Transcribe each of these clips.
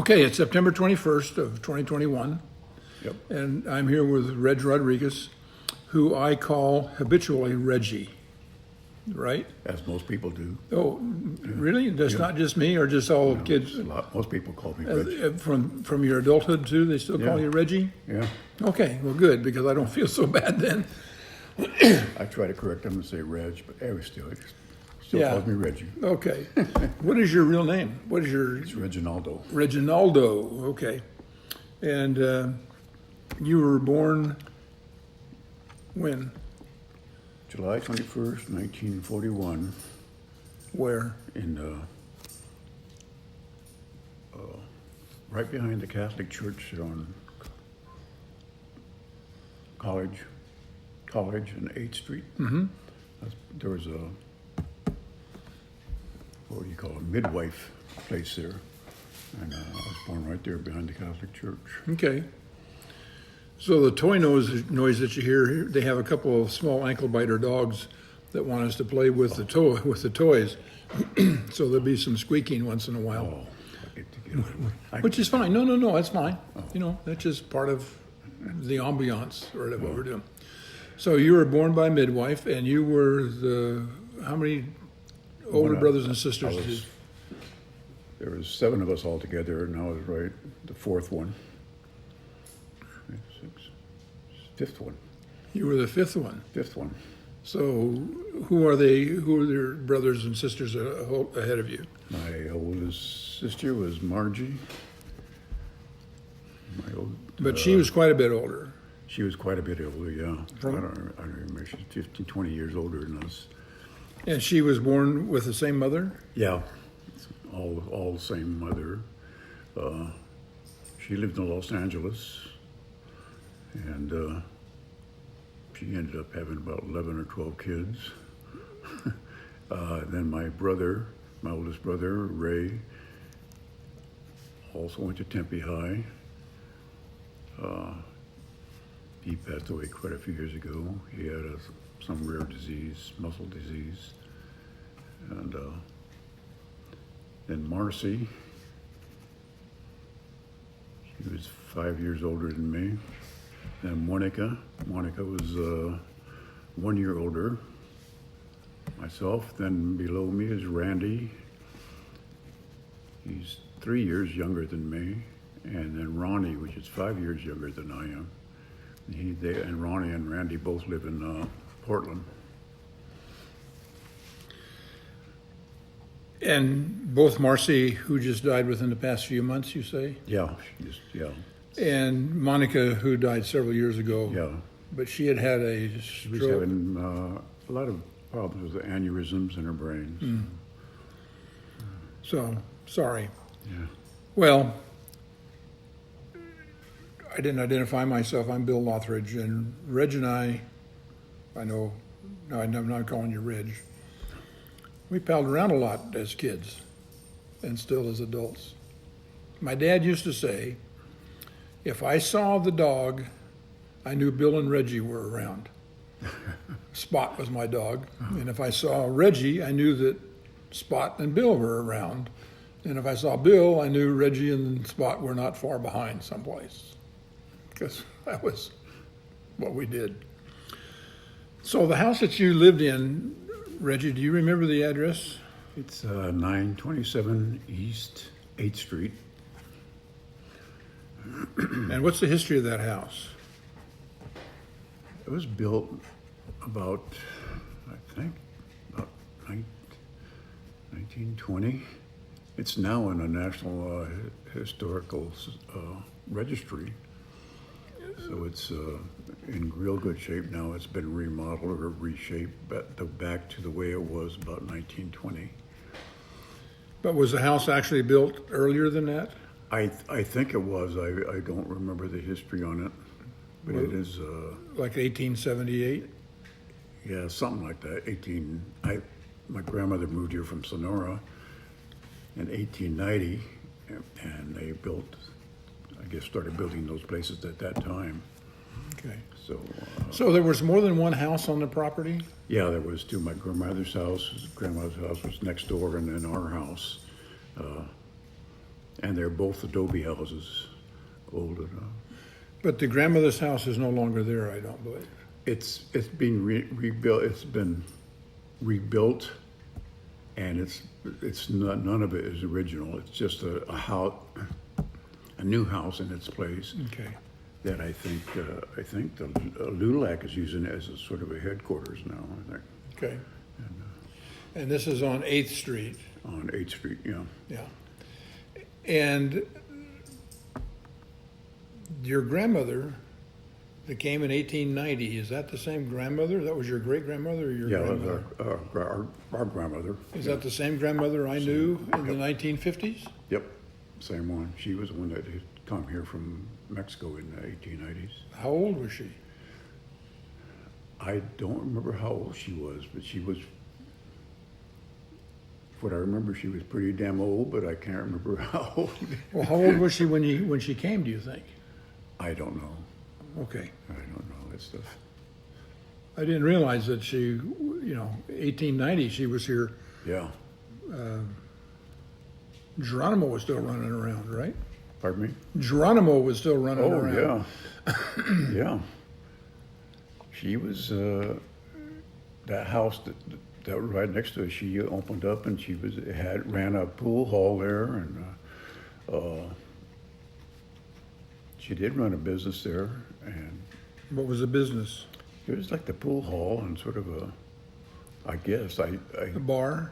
Okay, it's September 21st of 2021, Yep. and I'm here with Reggie Rodriquez, who I call habitually Reggie, right? As most people do. Oh, really? That's not just me, or just all No, kids? most people call me Reggie. From your adulthood too, they still call Yeah. you Reggie? Yeah. Okay, well, good, because I don't feel so bad then. I try to correct them and say Reg, but anyway, still Yeah. calls me Reggie. Okay. What is your real name? What is your It's Reginaldo. Reginaldo? Okay. And you were born when? July 21st, 1941, Where? in right behind the Catholic Church on College and 8th Street. Mm-hmm. There was a, what do you call it, midwife place there. And I was born right there behind the Catholic Church. Okay. So the toy noise that you hear, they have a couple of small ankle biter dogs that want us to play with the toys. So there'll be some squeaking once in a while, Oh, I get to get which is fine. No, that's fine. You know, that's just part of the ambiance or what we're doing. So you were born by midwife, and you were how many older brothers and sisters? There was 7 of us all together, and I was the 4th one. 5th one. You were the 5th one. 5th one. So who are they? Who are their brothers and sisters ahead of you? My oldest sister was Margie. But she was quite a bit older. She was quite a bit older, yeah. From- I don't remember. She's 15, 20 years older than us. And she was born with the same mother? Yeah, all the same mother. She lived in Los Angeles, and she ended up having about 11 or 12 kids. Then my oldest brother, Ray, also went to Tempe High. He passed away quite a few years ago. He had some rare disease, muscle disease. And then Marcy, she was 5 years older than me. Then Monica was 1 year older. Myself, then below me is Randy. He's 3 years younger than me. And then Ronnie, which is 5 years younger than I am. And Ronnie and Randy both live in Portland. And both Marcy, who just died within the past few months, you say? Yeah, And Monica, who died several years ago. yeah. But she had a She was stroke. having a lot of problems with the aneurysms in her brain. So, sorry. Yeah. Well, I didn't identify myself. I'm Bill Loughrige, and Reg and I know, no, I'm not calling you Reg. We palled around a lot as kids and still as adults. My dad used to say, if I saw the dog, I knew Bill and Reggie were around. Spot was my dog. And if I saw Reggie, I knew that Spot and Bill were around. And if I saw Bill, I knew Reggie and Spot were not far behind someplace. Because that was what we did. So the house that you lived in, Reggie, do you remember the address? It's 927 East 8th Street. And what's the history of that house? It was built about, I think, about 1920. It's now in a National Historical Registry. So it's in real good shape now. It's been remodeled or reshaped back to the way it was about 1920. But was the house actually built earlier than that? I think it was. I don't remember the history on it, but it is. Like 1878? Yeah, something like that. My grandmother moved here from Sonora in 1890, and they started building those places at that time. Okay. So there was more than one house on the property? yeah, there was two. My grandmother's house was next door, and then our house. And they're both adobe houses, old enough. But the grandmother's house is no longer there, I don't believe. It's being rebuilt. It's been rebuilt, and it's not, none of it is original. It's just a house, a new house in its place. Okay. That I think the Loughrige is using it as a sort of a headquarters now. I think Okay. And this is on 8th Street. on 8th Street. Yeah. Yeah. And your grandmother that came in 1890, is that the same grandmother? That was your great-grandmother or your Yeah, grandmother? our grandmother. Is that the same grandmother I knew in the 1950s? Yep, same one. She was the one that had come here from Mexico in the 1890s. How old was she? I don't remember how old she was, but she was, what I remember, she was pretty damn old, but I can't remember how old. Well, how old was she when she came, do you think? I don't know. Okay. I don't know that stuff. I didn't realize that she, 1890, she was here. Yeah. Geronimo was still running around, right? Pardon me? Geronimo was still running Oh, around. yeah. Yeah. She was, that house that was right next to us, she opened up and she ran a pool hall there, and she did run a business there, and What was the business? it was like the pool hall and sort of I guess, The bar?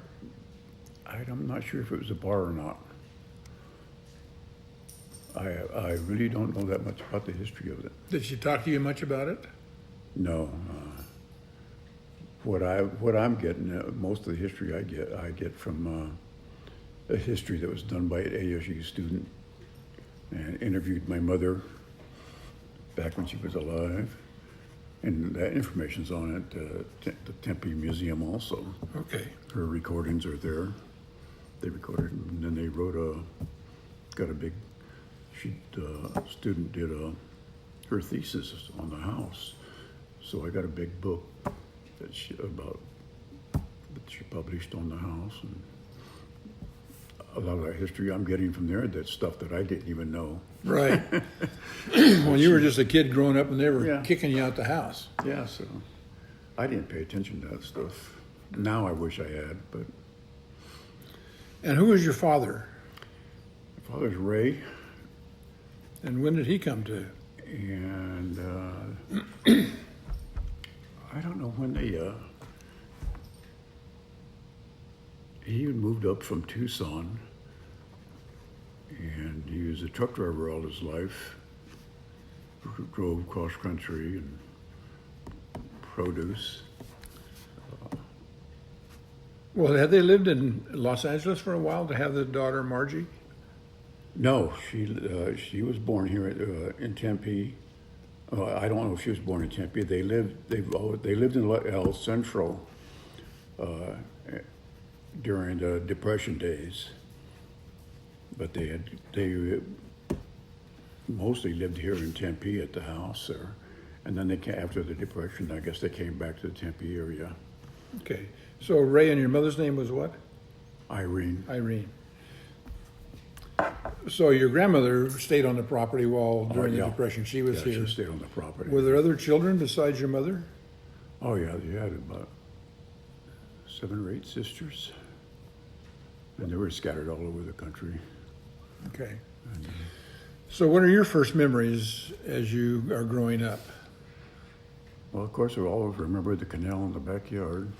I'm not sure if it was a bar or not. I really don't know that much about the history of it. Did she talk to you much about it? No. What I'm getting, most of the history I get from a history that was done by an ASU student, and interviewed my mother back when she was alive, and that information's on it. The Tempe Museum also. Okay. Her recordings are there. They recorded, and then they got a big. Student did her thesis on the house, so I got a big book that she published on the house, and a lot of that history I'm getting from there. That's stuff that I didn't even know. Right. When you were just a kid growing up and they were Yeah. kicking you out the house. Yeah, so I didn't pay attention to that stuff. Now I wish I had, but And who was your father? my father's Ray, And when did he come to? and I don't know when he moved up from Tucson, and he was a truck driver all his life. Drove cross country and produce. Well, had they lived in Los Angeles for a while to have the daughter Margie? No, she was born here in Tempe. I don't know if she was born in Tempe. They lived in El Centro during the Depression days, but they mostly lived here in Tempe at the house there, and then after the Depression, I guess they came back to the Tempe area. Okay. So Ray, and your mother's name was what? Irene. Irene. So your grandmother stayed on the property during the yeah. Depression. She was Yeah, here. she stayed on the property. Were there other children besides your mother? Oh yeah, they had about 7 or 8 sisters, and they were scattered all over the country. Okay. So what are your first memories as you are growing up? Well, of course, I always remember the canal in the backyard,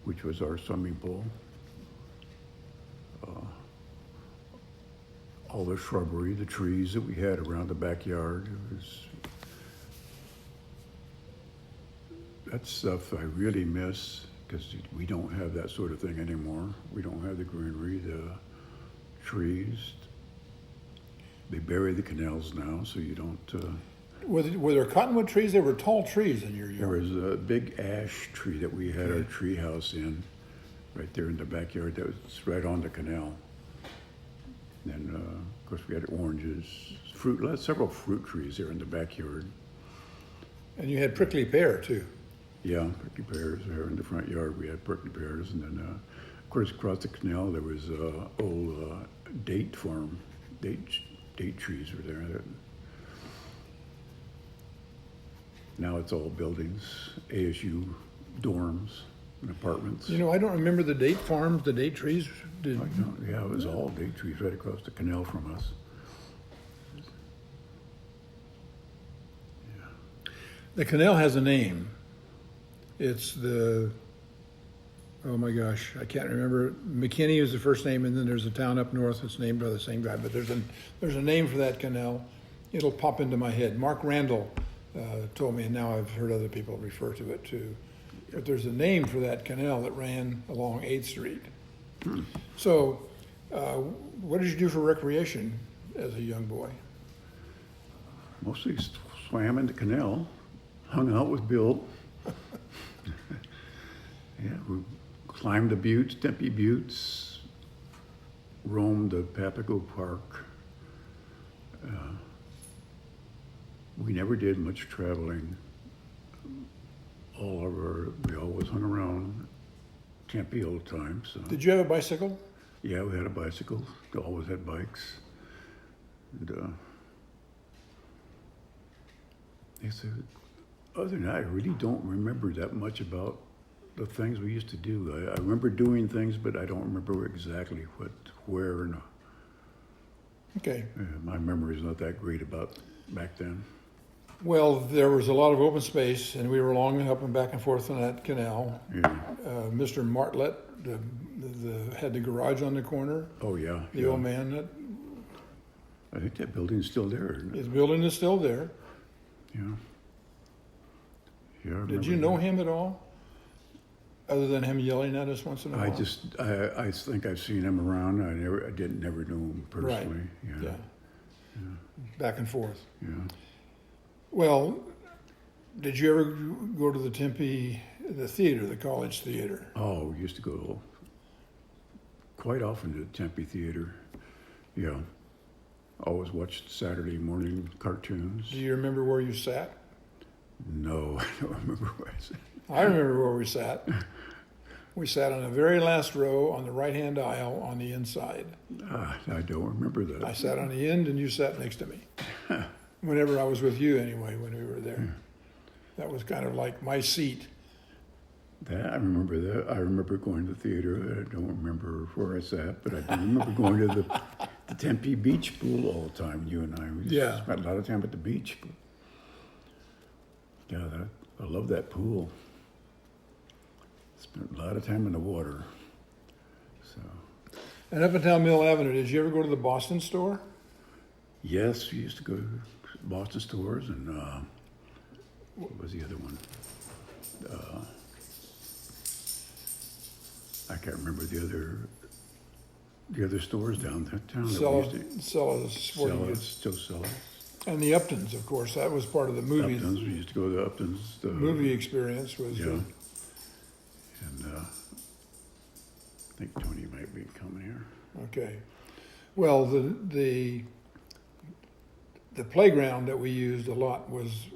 which was our swimming pool. All the shrubbery, the trees that we had around the backyard. That's stuff I really miss, because we don't have that sort of thing anymore. We don't have the greenery, the trees. They bury the canals now, so you don't. Were there cottonwood trees? There were tall trees in your There yard. was a big ash tree that we had our tree house in, right there in the backyard. That was right on the canal. And of course, we had oranges, several fruit trees there in the backyard. And you had prickly pear too. Yeah, prickly pears there in the front yard. We had prickly pears, and then Of course, across the canal, there was a old date farm. Date trees were there. Now it's all buildings, ASU dorms and apartments. You know, I don't remember the date farms, the date trees. Did, Yeah, it was all date trees right across the canal from us. the canal has a name. It's the, oh my gosh, I can't remember. McKinney is the first name, and then there's a town up north that's named by the same guy. But there's a name for that canal. It'll pop into my head. Mark Randall told me, and now I've heard other people refer to it too. But there's a name for that canal that ran along 8th Street. So, what did you do for recreation as a young boy? Mostly swam in the canal, hung out with Bill. Yeah, we climbed the buttes, Tempe Buttes, roamed the Papago Park. We never did much traveling. We always hung around Tempe all the time. So. Did you have a bicycle? Yeah, we had a bicycle. We always had bikes. And, other than that, I really don't remember that much about the things we used to do. I remember doing things, but I don't remember exactly where, and Okay. my memory is not that great about back then. Well, there was a lot of open space, and we were long up and back and forth on that canal. Yeah. Mr. Martlett had the garage on the corner. Oh yeah. The yeah. old man, I think that building's still there. Isn't it? his building is still there. Yeah. Yeah. I Did you remember know that. him at all? Other than him yelling at us once in a while? I think I've seen him around. I never knew him personally. Right. Yeah. Yeah. Back and forth. Yeah. Well, did you ever go to the Tempe, the theater, the college theater? Oh, we used to go quite often to the Tempe Theater. Yeah. Always watched Saturday morning cartoons. Do you remember where you sat? No, I don't remember where I sat. I remember where we sat. We sat on the very last row on the right-hand aisle on the inside. I don't remember that. I sat on the end and you sat next to me. Whenever I was with you anyway, when we were there. That was kind of like my seat. I remember that. I remember going to the theater. I don't remember where I sat, but I do remember going to the Tempe beach pool all the time. You and I. We spent a lot of time at the beach. Yeah, I love that pool. Spent a lot of time in the water. So. And up and down Mill Avenue, did you ever go to the Boston store? Yes, we used to go to Boston stores, and what was the other one? I can't remember the other stores downtown. Stella's Sporting Goods. Still sell it. And the Uptons, of course, that was part of the movie. Uptons, we used to go to the Uptons. The movie experience was. Yeah. And I think Tony might be coming here. Okay. Well, the playground that we used a lot was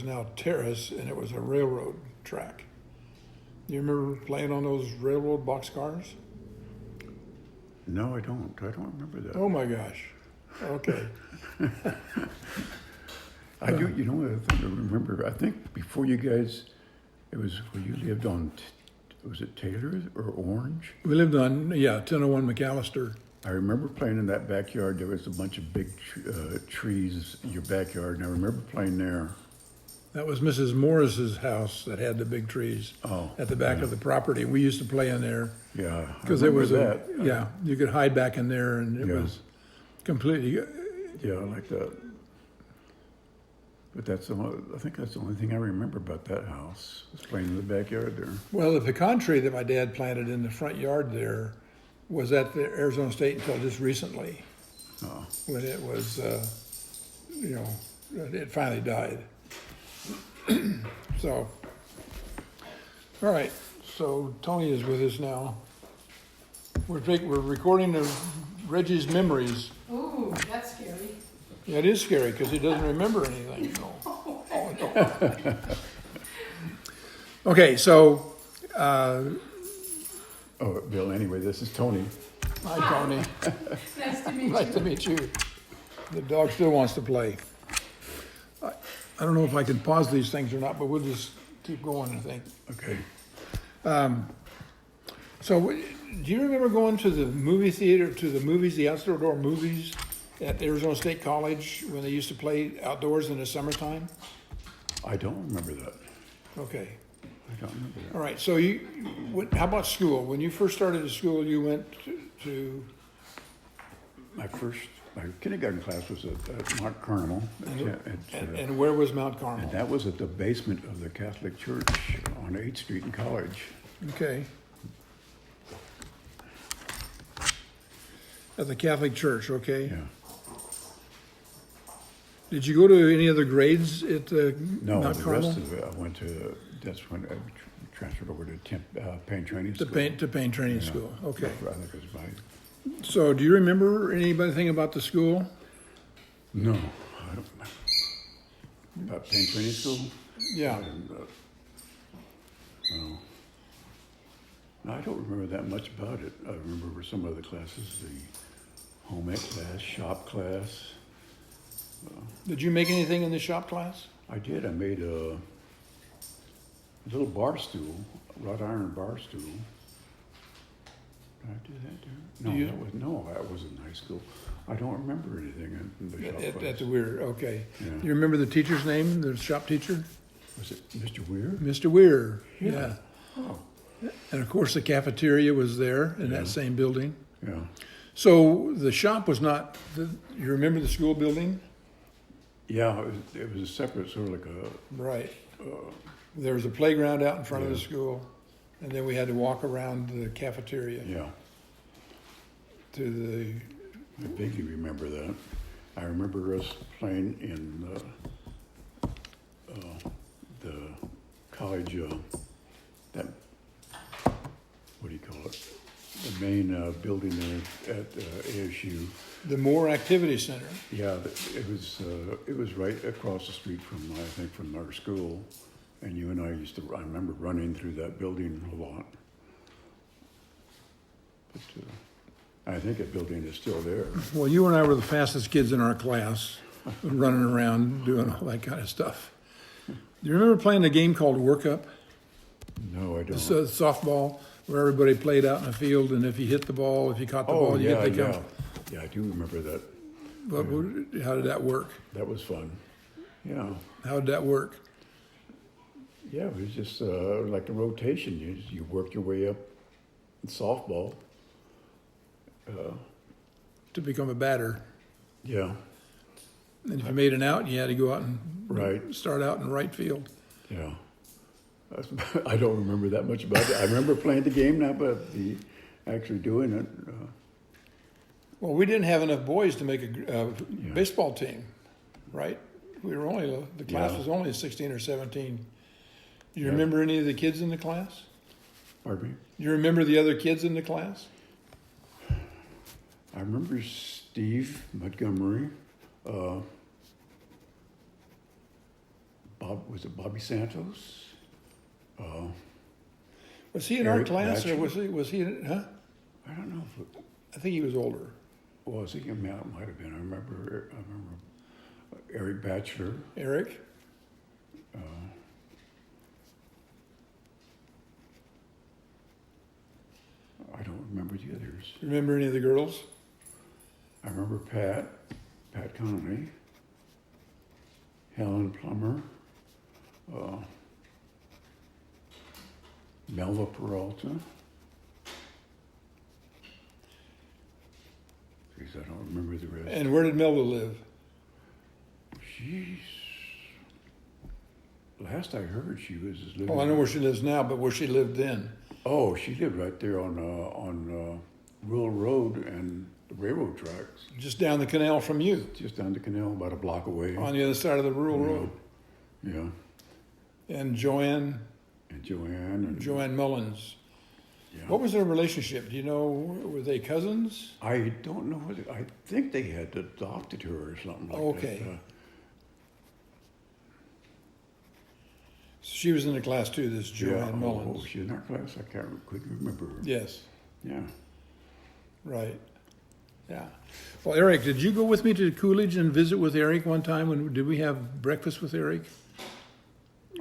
now terrace, and it was a railroad track. You remember playing on those railroad boxcars? No, I don't. I don't remember that. Oh my gosh. Okay. I do. You know, the thing I remember. I think before you guys, it was where you lived on. Was it Taylor or Orange? We lived on 1001 McAllister. I remember playing in that backyard. There was a bunch of big trees in your backyard, and I remember playing there. That was Mrs. Morris's house that had the big trees at the back of the property. We used to play in there. Yeah, because there was you could hide back in there, and it was completely. Yeah, I like that. But I think that's the only thing I remember about that house, was playing in the backyard there. Well, the pecan tree that my dad planted in the front yard there was at the Arizona State until just recently, when it was, it finally died. So, all right. So Tony is with us now. We're recording Reggie's memories. Ooh, that's scary. Yeah, it is scary because he doesn't remember anything. Okay, so Oh, Bill, anyway, this is Tony. Hi, Tony. Nice to meet Nice you. to meet you. The dog still wants to play. I don't know if I can pause these things or not, but we'll just keep going, I think. Okay. So, do you remember going to the movie theater, to the movies, the outdoor movies at Arizona State College when they used to play outdoors in the summertime? I don't remember that. Okay. I don't remember that. All right. So, how about school? When you first started at school, you went to My kindergarten class was at Mount Carmel. and where was Mount Carmel? And that was at the basement of the Catholic Church on 8th Street in College. Okay. At the Catholic Church, okay. Yeah. Did you go to any other grades at No, Mount the Carmel? rest of it, I went to, that's when I transferred over to paint training To school. paint training Yeah. school, okay. I think it was my, So do you remember anything about the school? no, I don't remember. About paint training school? Yeah, No. No, I don't remember that much about it. I remember some of the classes, the home ec class, shop class. did you make anything in the shop class? I did. I made a little bar stool, wrought iron bar stool. Did I do that too? No, that was in high school. I don't remember anything in the shop At class. the Weir, okay. Yeah. Do you remember the teacher's name, the shop teacher? Was it Mr. Weir? Mr. Weir, yeah. Oh, And of course, the cafeteria was there in Yeah. that same building. yeah. So the shop was not, you remember the school building? Yeah, it was a separate, sort of like a, Right. There was a playground out in front of the Yeah. school, and then we had to walk around the cafeteria yeah. to I vaguely remember that. I remember us playing in the college, that, what do you call it? The main building there at ASU. the Moore Activity Center. Yeah, it was right across the street from, I think, from our school. And you and I I remember running through that building a lot. But I think that building is still there. Well, you and I were the fastest kids in our class, running around doing all that kind of stuff. Do you remember playing a game called Work Up? No, I don't. It's a softball where everybody played out in the field, and if you hit the ball, if you caught the ball, you yeah, get the yeah. count. Yeah, I do remember that. How did that work? That was fun. Yeah. How did that work? Yeah, it was just like a rotation. You worked your way up in softball. To become a batter. Yeah, And if you made an out, you had to go out and right. start out in right field. Yeah. I don't remember that much about it. I remember playing the game now, but actually doing it. Well, we didn't have enough boys to make a Yeah. baseball team, right? The class Yeah. was only 16 or 17. Do you Yeah. remember any of the kids in the class? Pardon me? Do you remember the other kids in the class? I remember Steve Montgomery. Was it Bobby Santos? Was he in our Eric class, or Batchelor? was he? Huh? I don't know if it I think he was older. was. He might have been. I remember Eric Batchelor. Eric. I don't remember the others. Remember any of the girls? I remember Pat Connolly, Helen Plummer, Melva Peralta. Geez, I don't remember the rest. And where did Melba live? She's. Last I heard, she was living. Oh, I know where she lives now, but where she lived then. Oh, she lived right there on Rural Road and the railroad tracks, Just down the canal from you, just down the canal, about a block away. on the other side of the rural road. Yeah, And Joanne and Joanne Mullins. Yeah. What was their relationship? Do you know, were they cousins? I don't know whether, I think they had adopted her or something like Okay. that. She was in the class too, this Joanne Mullins. Oh, she's in our class. Couldn't remember her. Yes, Yeah. right. Yeah. Well, Eric, did you go with me to Coolidge and visit with Eric one time? Did we have breakfast with Eric?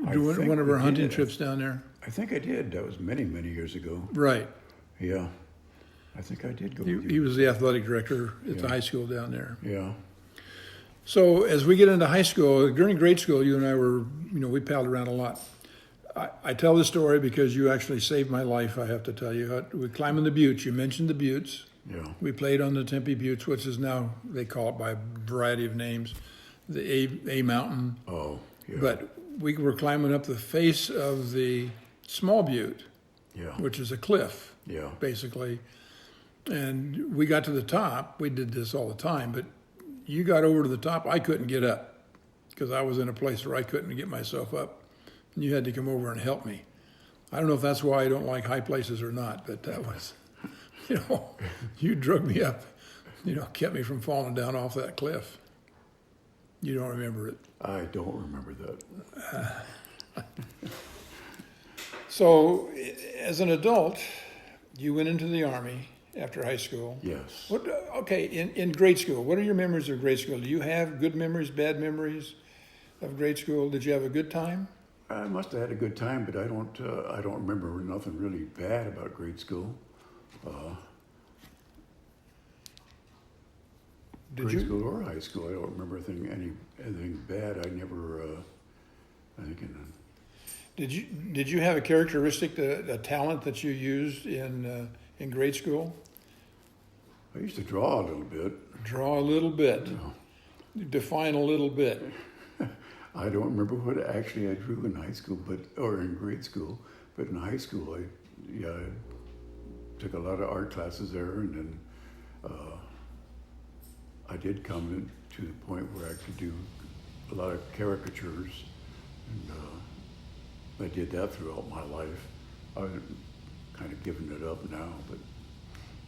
I Do think one of we our hunting did. trips down there? I think I did. That was many, many years ago. Right. Yeah. I think I did go He, with he you. was the athletic director at the Yeah. high school down there. Yeah. So as we get into high school, during grade school, you and I were, we palled around a lot. I tell this story because you actually saved my life, I have to tell you. We climbed in the buttes. You mentioned the buttes. Yeah. We played on the Tempe Buttes, which is now, they call it by a variety of names, the A Mountain. Oh, yeah. But we were climbing up the face of the small butte, yeah. which is a cliff, Yeah. basically. And we got to the top. We did this all the time, but you got over to the top. I couldn't get up because I was in a place where I couldn't get myself up. And you had to come over and help me. I don't know if that's why I don't like high places or not, but that was, you drug me up, kept me from falling down off that cliff. You don't remember it. I don't remember that. So, as an adult, you went into the Army after high school. Yes. Okay, in grade school, what are your memories of grade school? Do you have good memories, bad memories of grade school? Did you have a good time? I must have had a good time, but I don't remember nothing really bad about grade school. Grade school or high school, I don't remember anything bad. I never, I think Did you have a characteristic, a talent that you used in grade school? I used to draw a little bit. Draw a little bit. No. Define a little bit. I don't remember what actually I drew in high school, or in grade school, but in high school, I took a lot of art classes there, and then I did come to the point where I could do a lot of caricatures, and I did that throughout my life. I've kind of given it up now, but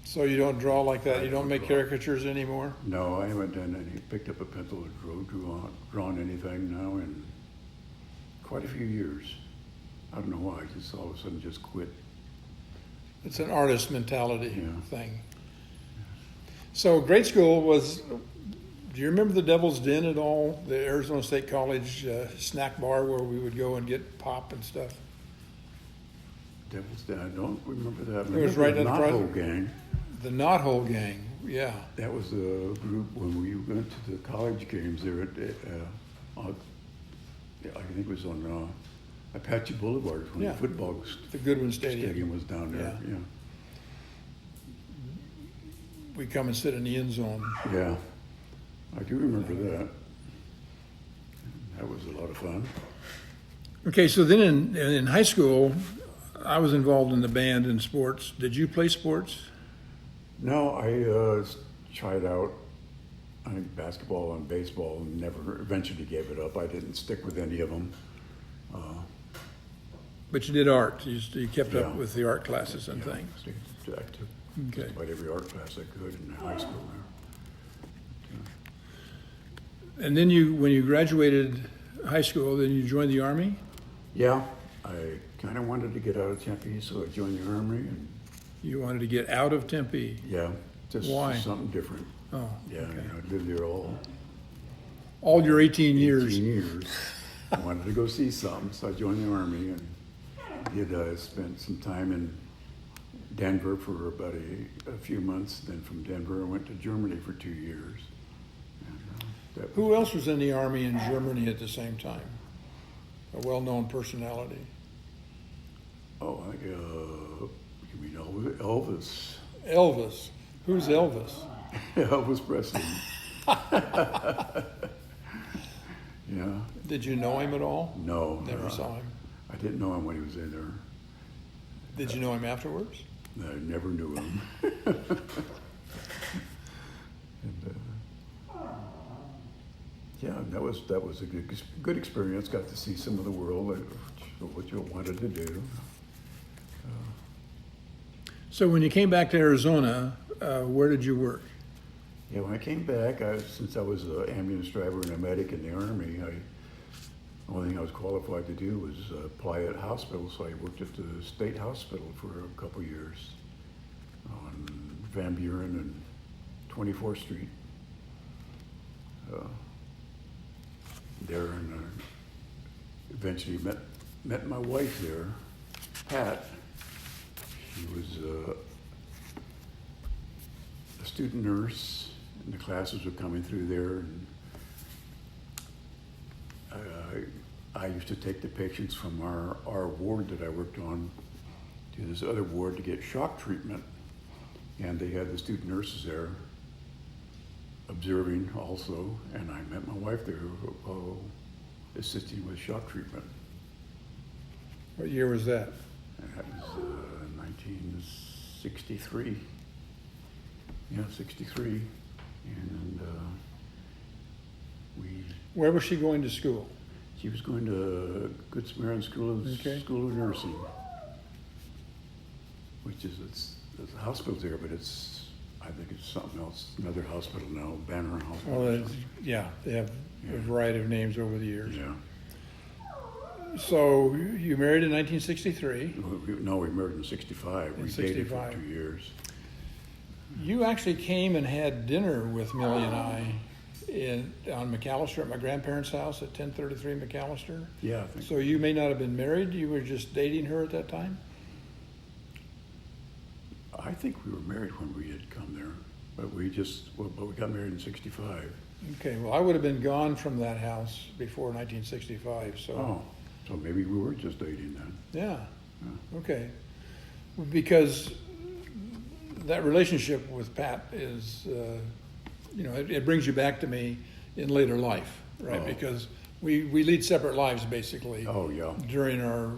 So you don't draw like that? I You don't don't make draw. caricatures anymore? no, I haven't done any, picked up a pencil or drawn anything now in quite a few years. I don't know why, I just all of a sudden just quit. It's an artist mentality Yeah. thing. So grade school was, do you remember the Devil's Den at all? The Arizona State College snack bar where we would go and get pop and stuff? Devil's Den, I don't remember that. It was right the at the front. Knothole Gang. The Knothole Gang, yeah. That was a group when we went to the college games there at, I think it was on Apache Boulevard when Yeah. the football The Goodwin Stadium. stadium was down there. Yeah. We come and sit in the end zone. Yeah, I do remember that. That was a lot of fun. Okay, so then in high school, I was involved in the band and sports. Did you play sports? No, I tried out, I think, basketball and baseball, and never eventually gave it up. I didn't stick with any of them. But you did art. You kept Yeah. up with the art classes and Yeah, things. I took Okay. just about every art class I could in high school there. And then when you graduated high school, then you joined the Army? Yeah, I kind of wanted to get out of Tempe, so I joined the Army, and You wanted to get out of Tempe. yeah, just Why? something different. Oh, Yeah, okay. I lived there All your 18 years. 18 years. I wanted to go see something, so I joined the Army and spent some time in Denver for about a few months. Then from Denver, I went to Germany for 2 years. And, Who else was in the Army in Germany at the same time? A well-known personality. Oh, you mean Elvis? Elvis. Who's Elvis? Elvis Presley. Yeah. Did you know him at all? No. Never saw him. I didn't know him when he was in there. Did you know him afterwards? I never knew him. And, yeah, that was a good experience. Got to see some of the world, what you wanted to do. So when you came back to Arizona, where did you work? Yeah, when I came back, since I was an ambulance driver and a medic in the Army, Only thing I was qualified to do was apply at hospitals, so I worked at the state hospital for a couple years on Van Buren and 24th Street. There, and eventually met my wife there, Pat. She was a student nurse, and the classes were coming through there. And I used to take the patients from our ward that I worked on to this other ward to get shock treatment. And they had the student nurses there observing also, and I met my wife there assisting with shock treatment. What year was that? And that was 1963. Yeah, 63. And Where was she going to school? she was going to Good Samaritan School of Nursing, which is there's a hospital there, but I think it's something else, another hospital now, Banner Hospital. Oh, yeah, they have a variety of names over the years. Yeah. So you married in 1963. No, we married in 65. We dated for 2 years. You actually came and had dinner with Millie and I on McAllister at my grandparents' house at 1033 McAllister. Yeah, I think. So you may not have been married. You were just dating her at that time? I think we were married when we had come there, but we got married in 65. Okay, well, I would have been gone from that house before 1965, so. Oh, so maybe we were just dating then. Yeah, okay. Because that relationship with Pat is, it brings you back to me in later life, right? Oh. Because we lead separate lives, basically. Oh, yeah. During our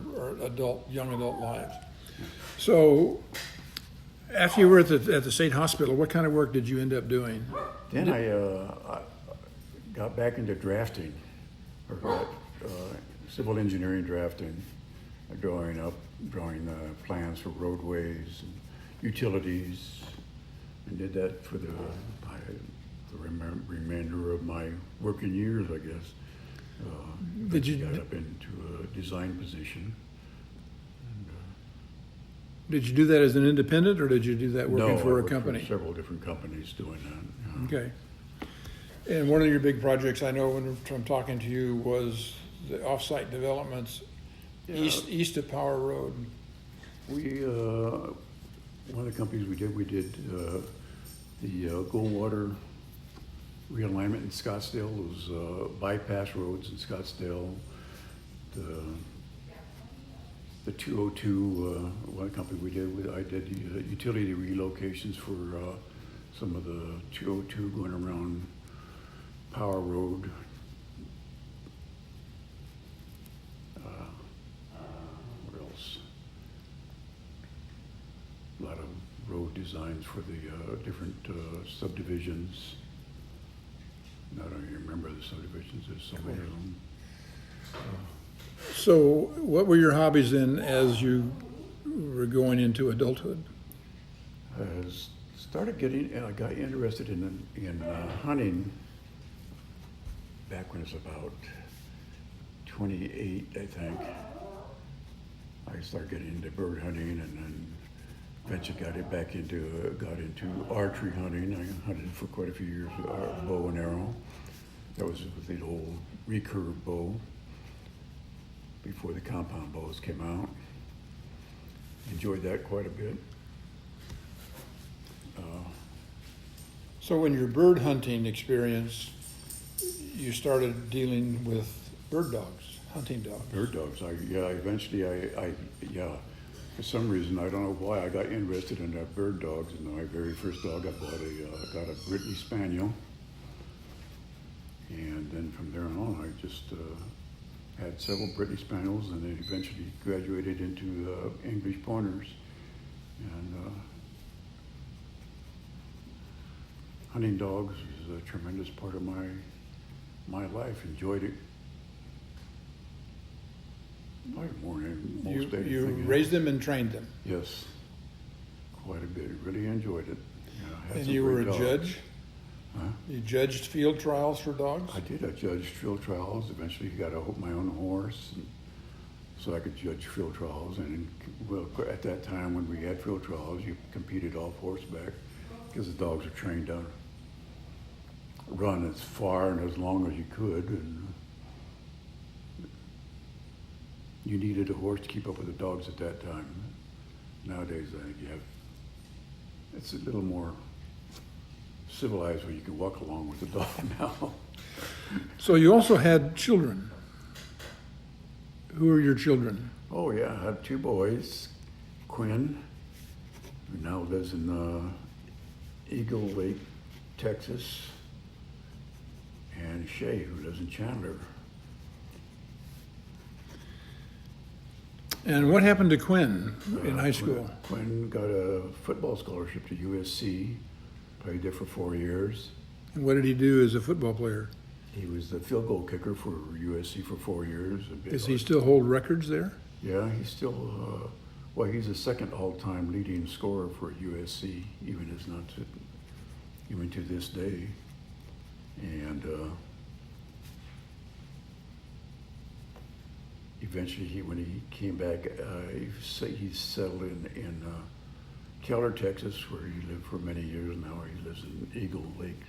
young adult lives. So, after you were at the state hospital, what kind of work did you end up doing? Then I got back into drafting, or got civil engineering drafting, drawing plans for roadways and utilities, and did that for the remainder of my working years, I guess. Did you got up into a design position? Did you do that as an independent, or did you do that working for a company? For several different companies doing that. Okay. And one of your big projects, I know from talking to you, was the off-site developments east of Power Road. We one of the companies we did the Goldwater realignment in Scottsdale, those bypass roads in Scottsdale, the 202, one company I did the utility relocations for some of the 202 going around Power Road. What else? A lot of road designs for the different subdivisions. I don't even remember the subdivisions, there's so many of them. So what were your hobbies then as you were going into adulthood? I got interested in hunting back when I was about 28, I think. I started getting into bird hunting, and then eventually got into archery hunting. I hunted for quite a few years with bow and arrow. That was with the old recurve bow before the compound bows came out. Enjoyed that quite a bit. So in your bird hunting experience, you started dealing with bird dogs, hunting dogs. Bird dogs. Eventually, for some reason, I don't know why, I got interested in bird dogs. And my very first dog, I got a Brittany Spaniel. And then from there on, I just had several Brittany Spaniels, and then eventually graduated into English Pointers. And hunting dogs is a tremendous part of my life. Enjoyed it. Probably more than most anything. You raised them and trained them. Yes, quite a bit. Really enjoyed it. And you were a judge? Huh? You judged field trials for dogs? I did. I judged field trials. Eventually, got my own horse, and so I could judge field trials. And well, at that time, when we had field trials, you competed off horseback because the dogs are trained to run as far and as long as you could, and you needed a horse to keep up with the dogs at that time. Nowadays, I think it's a little more civilized where you can walk along with the dog now. So you also had children. Who are your children? Oh yeah, I have two boys, Quinn, who now lives in Eagle Lake, Texas, and Shay, who lives in Chandler. And what happened to Quinn in high school? Quinn got a football scholarship to USC, played there for 4 years. And what did he do as a football player? He was the field goal kicker for USC for 4 years. Does he still hold records there? Yeah, he's still, he's the second all-time leading scorer for USC, even to this day. And eventually, when he came back, he settled in Keller, Texas, where he lived for many years now. He lives in Eagle Lake,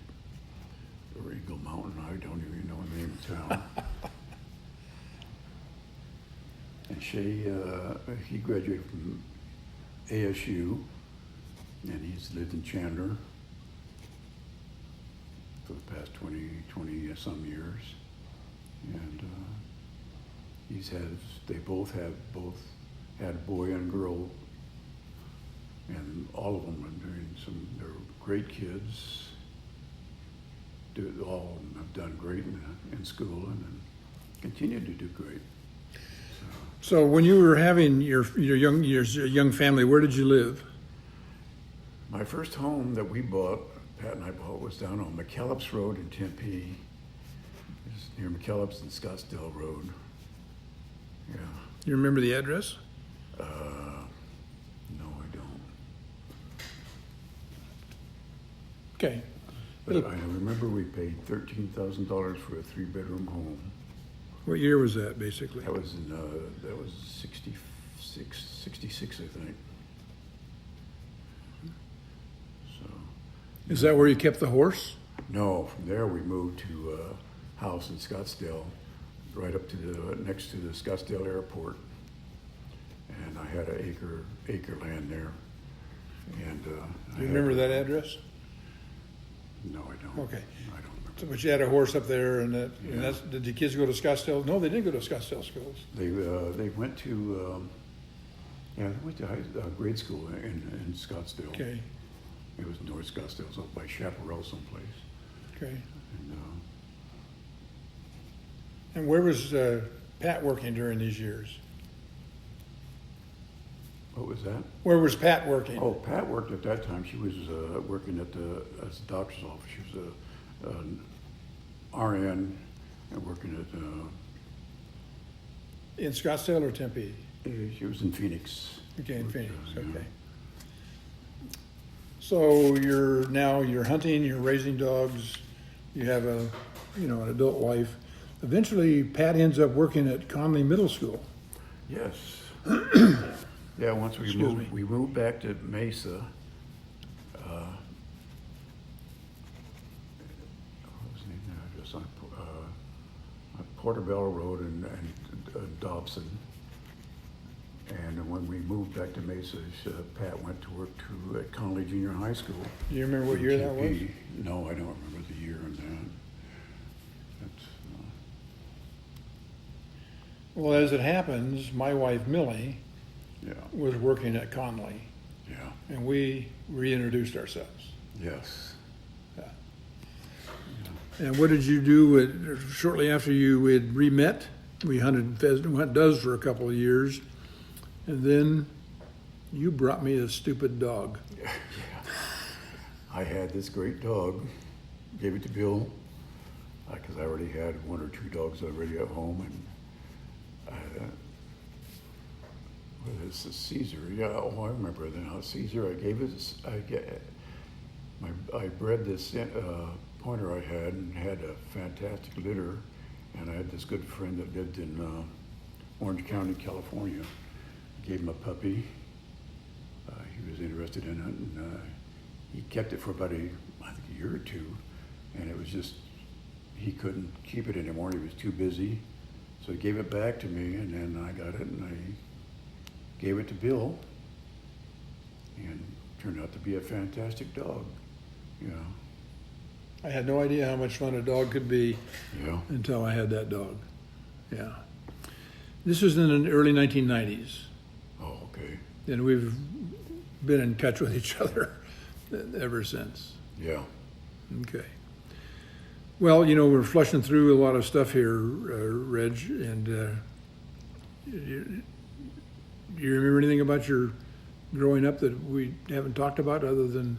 or Eagle Mountain, I don't even know the name of the town. And Shay, he graduated from ASU, and he's lived in Chandler for the past 20 some years. And they both had boy and girl, and all of them are they're great kids. All of them have done great in school and continue to do great. So when you were having your young family, where did you live? My first home that Pat and I bought, was down on McKellips Road in Tempe. It's near McKellips and Scottsdale Road. Yeah. You remember the address? No, I don't. Okay. But I remember we paid $13,000 for a 3-bedroom home. What year was that, basically? That was 66, I think. So. Is that where you kept the horse? No, from there we moved to a house in Scottsdale, right up to next to the Scottsdale Airport, and I had an acre land there. And Do you remember that address? No, I don't. Okay. I don't remember. So, but you had a horse up there, and did the kids go to Scottsdale? No, they didn't go to Scottsdale schools. They went to they went to grade school in Scottsdale. Okay. It was North Scottsdale, it was up by Chaparral someplace. Okay. And, And where was Pat working during these years? what was that? Where was Pat working? Oh, Pat worked at that time. She was working as a doctor's office. She was an RN and working at. In Scottsdale or Tempe? She was in Phoenix. Okay, in Phoenix. Yeah. Okay. So you're hunting. You're raising dogs. You have an adult wife. Eventually, Pat ends up working at Conley Middle School. Yes. Yeah, once we moved back to Mesa. What was the name of the address? On Portobello Road and Dobson. And when we moved back to Mesa, Pat went to work at Conley Junior High School. Do you remember what year that was? No, I don't remember the year on that. Well, as it happens, my wife Millie Yeah. was working at Conley, Yeah. and we reintroduced ourselves. Yes. Yeah. And what did you do shortly after you had re-met? We hunted pheasant, went doves for a couple of years, and then you brought me a stupid dog. Yeah. I had this great dog, gave it to Bill, because I already had 1 or 2 dogs already at home, and it's a Caesar. Yeah, I remember that now. Caesar, I bred this pointer I had, and had a fantastic litter. And I had this good friend that lived in Orange County, California. Gave him a puppy. He was interested in it, and he kept it for about I think a year or two, and it was just, he couldn't keep it anymore. He was too busy, so he gave it back to me, and then I got it and I gave it to Bill, and it turned out to be a fantastic dog. Yeah, I had no idea how much fun a dog could be yeah. until I had that dog. Yeah. This was in the early 1990s, Oh, okay. and we've been in touch with each other ever since. Yeah. Okay. Well, we're flushing through a lot of stuff here, Reg, and you remember anything about your growing up that we haven't talked about other than?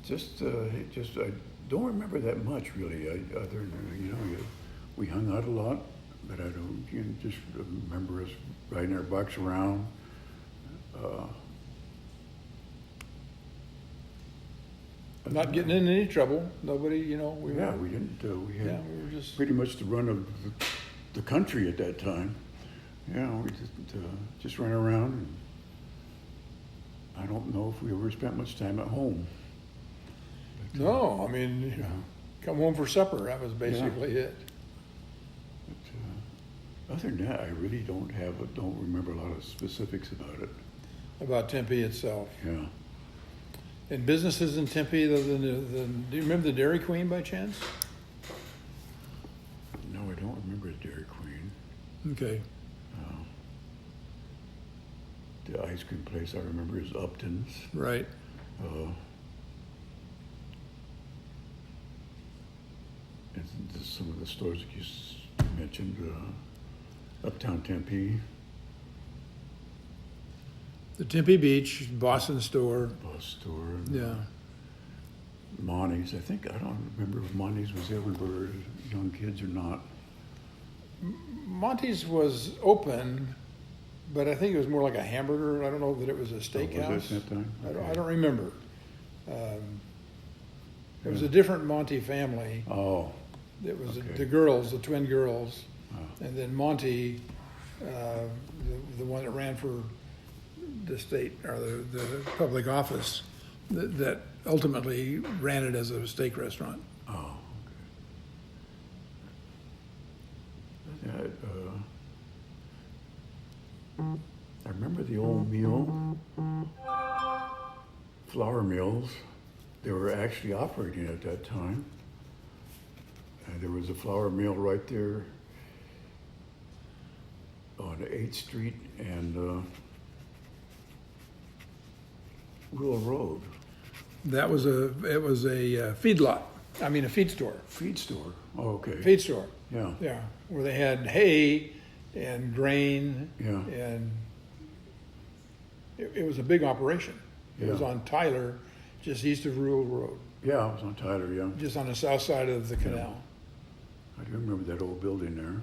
Just I don't remember that much really. Other than we hung out a lot, but I don't just remember us riding our bikes around. Not getting in any trouble. Nobody, we We didn't. We had we were just pretty much the run of the country at that time. Yeah, we just ran around, and I don't know if we ever spent much time at home. But, no. I mean, yeah. come home for supper. That was basically it. But other than that, I really don't remember a lot of specifics about it. About Tempe itself. Yeah. And businesses in Tempe, other than do you remember the Dairy Queen by chance? No, I don't remember the Dairy Queen. Okay. The ice cream place I remember is Upton's. Right. And some of the stores that you mentioned, Uptown Tempe, The Tempe Beach, Boston store. bus store, Yeah. Monty's. I don't remember if Monty's was there when we were young kids or not. Monty's was open, but I think it was more like a hamburger. I don't know that it was a Was steakhouse. it at that time? I don't remember. It was a different Monty family. Oh, It was Okay. the girls, the twin girls, oh, and then Monty, the one that ran for the state or the public office, that ultimately ran it as a steak restaurant. oh, okay. I remember the old mill, flour mills. They were actually operating at that time. There was a flour mill right there on 8th Street and Rural Road. It was a feedlot. I mean, a feed store. Feed store. Oh, okay. Feed store. Yeah. Yeah, where they had hay and grain, Yeah. and it was a big operation. It was Yeah. on Tyler, just east of Rural Road, Yeah, I was on Tyler, yeah. just on the south side of the canal, I do remember that old building there.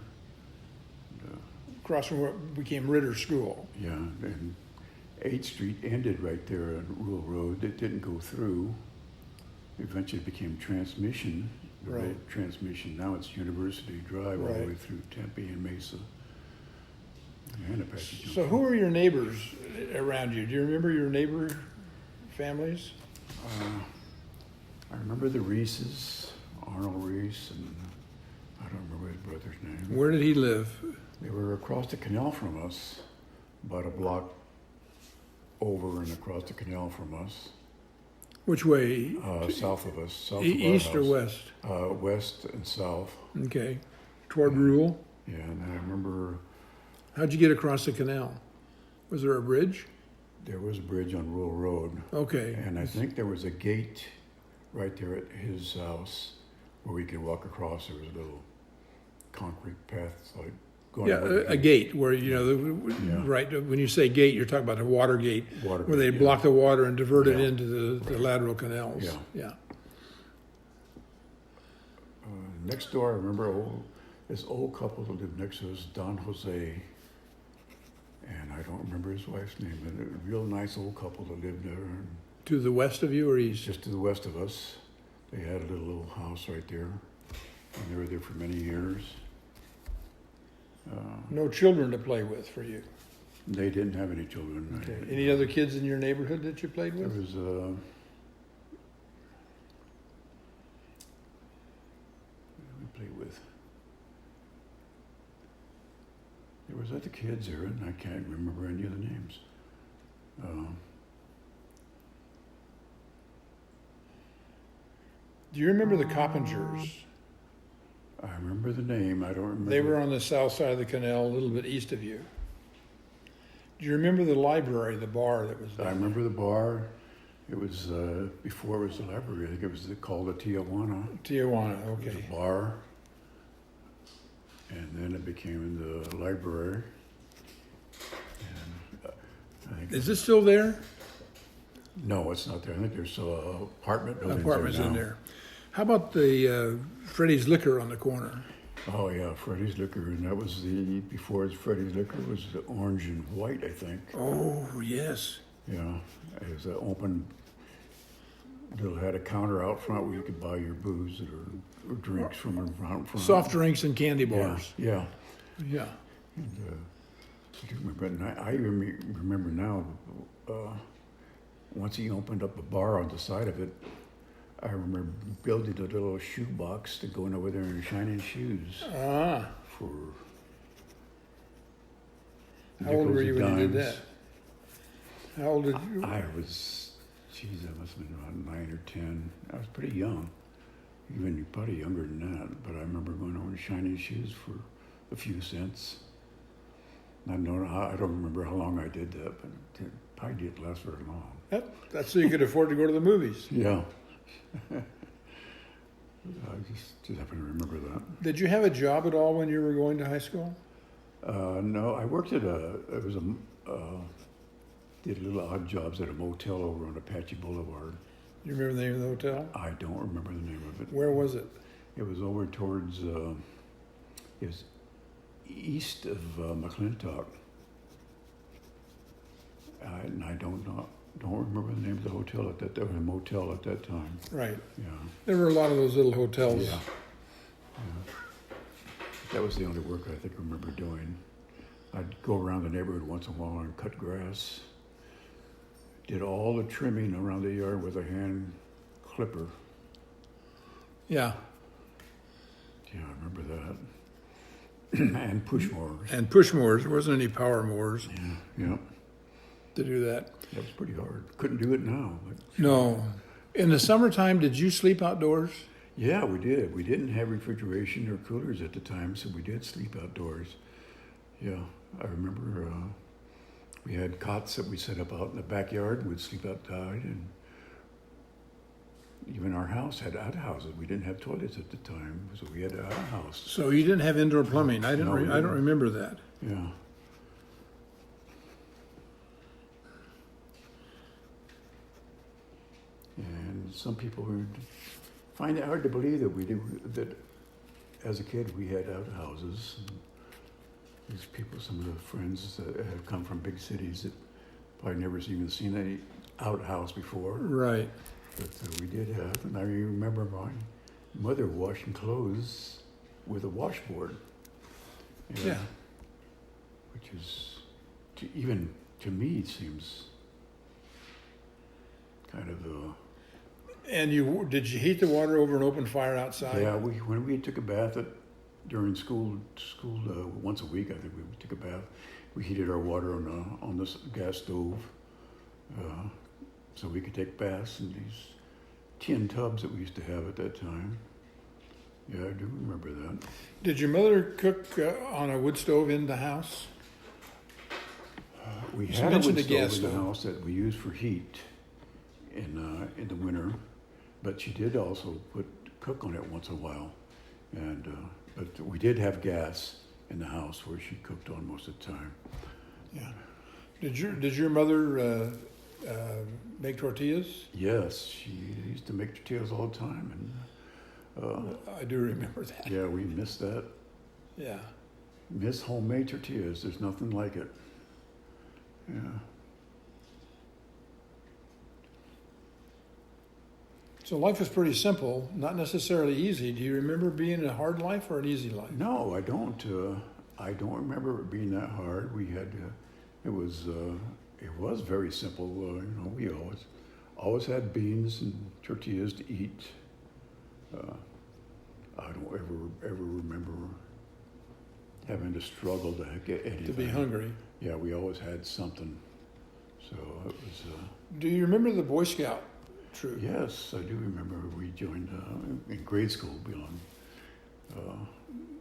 across from what became Ritter School. Yeah, and 8th Street ended right there on Rural Road. It didn't go through. Eventually it became Transmission, the Right. road Transmission. Now it's University Drive all the Right. way through Tempe and Mesa. And Apache So Junction. who were your neighbors around you? Do you remember your neighbor families? I remember the Reeses, Arnold Reese, and I don't remember his brother's name. Where did he live? They were across the canal from us, about a block over and across the canal from us, Which way? south of us. South of our East or house. west? West and south. Okay, toward Rural. Yeah, and I remember How'd you get across the canal? Was there a bridge? there was a bridge on Rural Road, Okay. and I think there was a gate right there at his house where we could walk across. There was a little concrete path, like going Yeah, over a gate where, Yeah. right, when you say gate, you're talking about a water gate, Water where they gate, yeah. block the water and divert it Yeah. into the lateral canals. Yeah. Yeah. Next door, I remember this old couple that lived next to us, Don Jose, and I don't remember his wife's name, but a real nice old couple that lived there. And To the west of you or east? just to the west of us. They had a little house right there, and they were there for many years. No children to play with for you. They didn't have any children. Okay. Any other kids in your neighborhood that you played There with? was we played with. There was other kids there, and I can't remember any of the names. Do you remember the Coppingers? I remember the name. I don't remember. They were on the south side of the canal, a little bit east of you. Do you remember the library, the bar that was there? I remember the bar. It was before it was the library. I think it was called the Tijuana. Tijuana, It was okay. a bar, and then it became the library. And I think Is this still there? no, it's not there. I think there's apartment buildings Apartments there in now. there. How about the Freddy's Liquor on the corner? Oh yeah, Freddy's Liquor, and that was before Freddy's Liquor was the orange and white, I think. Oh, yes. Yeah, it was an open. It had a counter out front where you could buy your booze or drinks from out front. Soft drinks and candy Yeah, bars. yeah. Yeah. And, I do remember, and I even remember now. Once he opened up a bar on the side of it, I remember building a little shoe box to go in over there and shine in shoes Ah. for. How old were you nickels when and you did dimes. that? How old did you? I was, geez, I must have been around 9 or 10. I was pretty young, even probably younger than that. But I remember going over and shining shoes for a few cents. I don't remember how long I did that, but it probably didn't last very long. That's so you could afford to go to the movies. Yeah. I just happen to remember that. Did you have a job at all when you were going to high school? No, I worked at did little odd jobs at a motel over on Apache Boulevard. You remember the name of the hotel? I don't remember the name of it. Where was it? It was over towards, it was east of McClintock. And I don't remember the name of the hotel at that, there was a motel at that time. Right. Yeah. There were a lot of those little hotels. Yeah. That was the only work I think I remember doing. I'd go around the neighborhood once in a while and cut grass. Did all the trimming around the yard with a hand clipper. Yeah. Yeah, I remember that. And push mowers. And push mowers. There wasn't any power mowers Yeah, to do that. that was pretty hard. Couldn't do it now. But No. In the summertime, did you sleep outdoors? yeah, we did. We didn't have refrigeration or coolers at the time, so we did sleep outdoors. Yeah, I remember we had cots that we set up out in the backyard and we'd sleep outside, and even our house had outhouses. We didn't have toilets at the time, so we had an outhouse. So you didn't have indoor plumbing. I No, we I don't didn't. remember that. Yeah. And some people would find it hard to believe that as a kid we had outhouses. These people, some of the friends that have come from big cities that probably never even seen any outhouse before. Right. But we did have, and I remember my mother washing clothes with a washboard. Yeah. Which is, even to me, it seems kind of And did you heat the water over an open fire outside? yeah. When we took a bath during school once a week, I think we took a bath. We heated our water on this gas stove, so we could take baths in these tin tubs that we used to have at that time. Yeah, I do remember that. Did your mother cook on a wood stove in the house? We You had a mentioned wood the gas stove in the stove. house that we used for heat in the winter, but she did also cook on it once in a while, and but we did have gas in the house where she cooked on most of the time. Yeah. Did your mother make tortillas? Yes, she used to make tortillas all the time, and I do remember that. yeah, we miss that. Yeah. Miss homemade tortillas. There's nothing like it. Yeah. So life was pretty simple, not necessarily easy. Do you remember being a hard life or an easy life? No, I don't. I don't remember it being that hard. We had, it was very simple. We always had beans and tortillas to eat. I don't ever remember having to struggle to get anything. To be hungry. Yeah, we always had something. So it was. Do you remember the Boy Scout troop? Yes, I do remember we joined in grade school beyond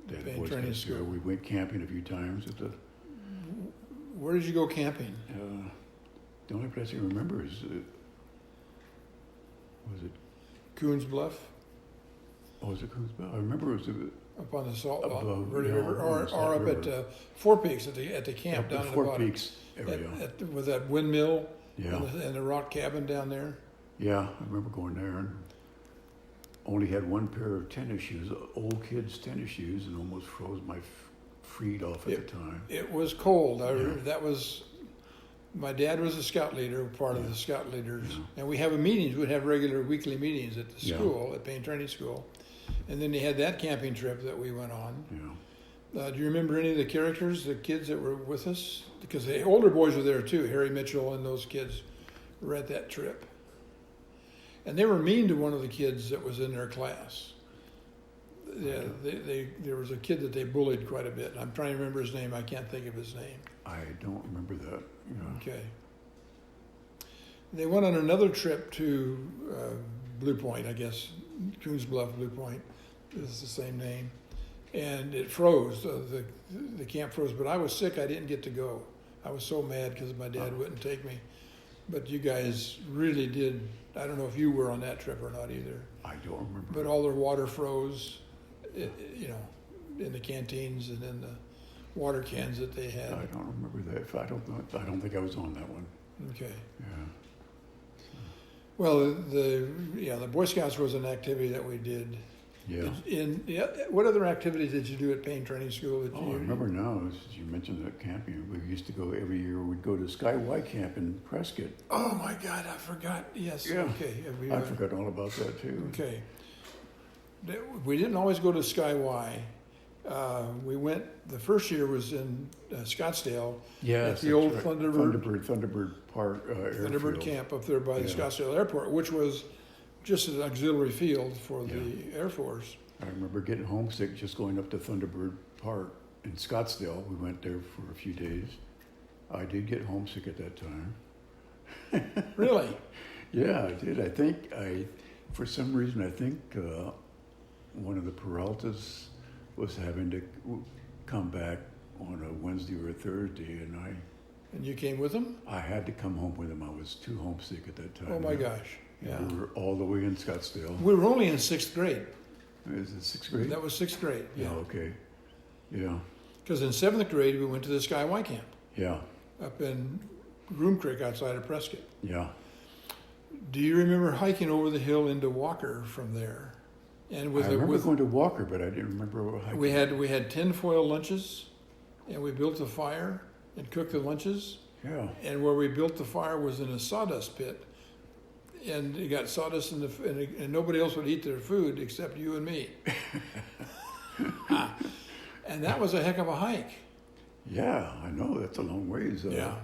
that Band Boy training Scouts. school. We went camping a few times at the. Where did you go camping? The only place I can remember is was it? Coons Bluff? Was it Coons Bluff? I remember it was Up on the Salt Above, Verde yeah, River, on the Salt or up River. at Four Peaks at the camp up down the at the Four bottom. Peaks area. With that windmill Yeah. and the rock cabin down there. Yeah, I remember going there and only had one pair of tennis shoes, old kids' tennis shoes, and almost froze my feet off at the time. It was cold. Yeah. That was, my dad was a scout leader, part of Yeah. the scout leaders. Yeah. And we'd have regular weekly meetings at the Yeah. school, at Pain Training School. And then they had that camping trip that we went on. Yeah. Do you remember any of the characters, the kids that were with us? Because the older boys were there too. Harry Mitchell and those kids were at that trip. And they were mean to one of the kids that was in their class. Yeah, there was a kid that they bullied quite a bit. I'm trying to remember his name. I can't think of his name. I don't remember that. Yeah. Okay. They went on another trip to Blue Point, I guess. Coons Bluff, Blue Point is the same name. And it froze. The camp froze. But I was sick. I didn't get to go. I was so mad because my dad wouldn't take me. But you guys really did. I don't know if you were on that trip or not either. I don't remember. But all their water froze, in the canteens and in the water cans that they had. I don't remember that. I don't think I was on that one. Okay. Yeah. Well, the Boy Scouts was an activity that we did. Yeah. What other activities did you do at Pain Training School? I remember now, as you mentioned that camping, we used to go every year, we'd go to Sky Y Camp in Prescott. Oh my God, I forgot. Yes. Yeah. Okay. I forgot all about that too. Okay. We didn't always go to Sky Y. We went, the first year was in Scottsdale. Yes, at the old right. Thunderbird Park airfield. Thunderbird Camp up there by the Scottsdale Airport, which was just an auxiliary field for the Air Force. I remember getting homesick just going up to Thunderbird Park in Scottsdale. We went there for a few days. I did get homesick at that time. Really? Yeah, I did. For some reason, I think one of the Peraltas was having to come back on a Wednesday or a Thursday, And you came with them? I had to come home with him. I was too homesick at that time. Oh my gosh. Yeah. We were all the way in Scottsdale. We were only in sixth grade. Is it sixth grade? That was sixth grade. Yeah. Oh, okay. Yeah. Because in seventh grade, we went to the Sky Y Camp Yeah. up in Groom Creek outside of Prescott. Yeah. Do you remember hiking over the hill into Walker from there? And I remember going to Walker, but I didn't remember hiking. we had tinfoil lunches, and we built a fire and cooked the lunches. Yeah. And where we built the fire was in a sawdust pit, and you got sawdust and nobody else would eat their food except you and me. And that was a heck of a hike. Yeah, I know. That's a long ways. Yeah.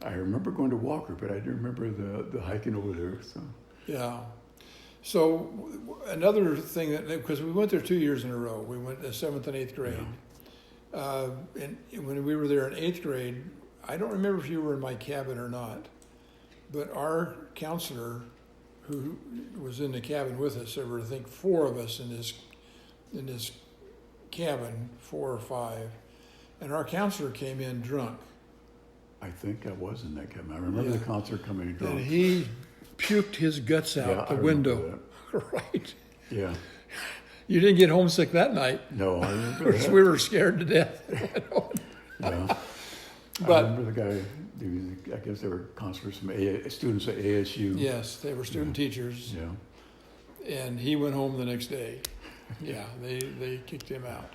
I remember going to Walker, but I didn't remember the hiking over there. So. Yeah. So another thing because we went there 2 years in a row. We went seventh and eighth grade. Yeah. And when we were there in eighth grade, I don't remember if you were in my cabin or not, but our counselor, who was in the cabin with us, there were I think four of us in this cabin, 4 or 5, and our counselor came in drunk. I think I was in that cabin. I remember the concert coming in drunk. And he puked his guts out the window. Right. Yeah. You didn't get homesick that night. No, I remember that. We were scared to death. Yeah. But I remember the guy, I guess they were counselors from students at ASU. yes, they were student teachers, Yeah. and he went home the next day. Yeah, they kicked him out.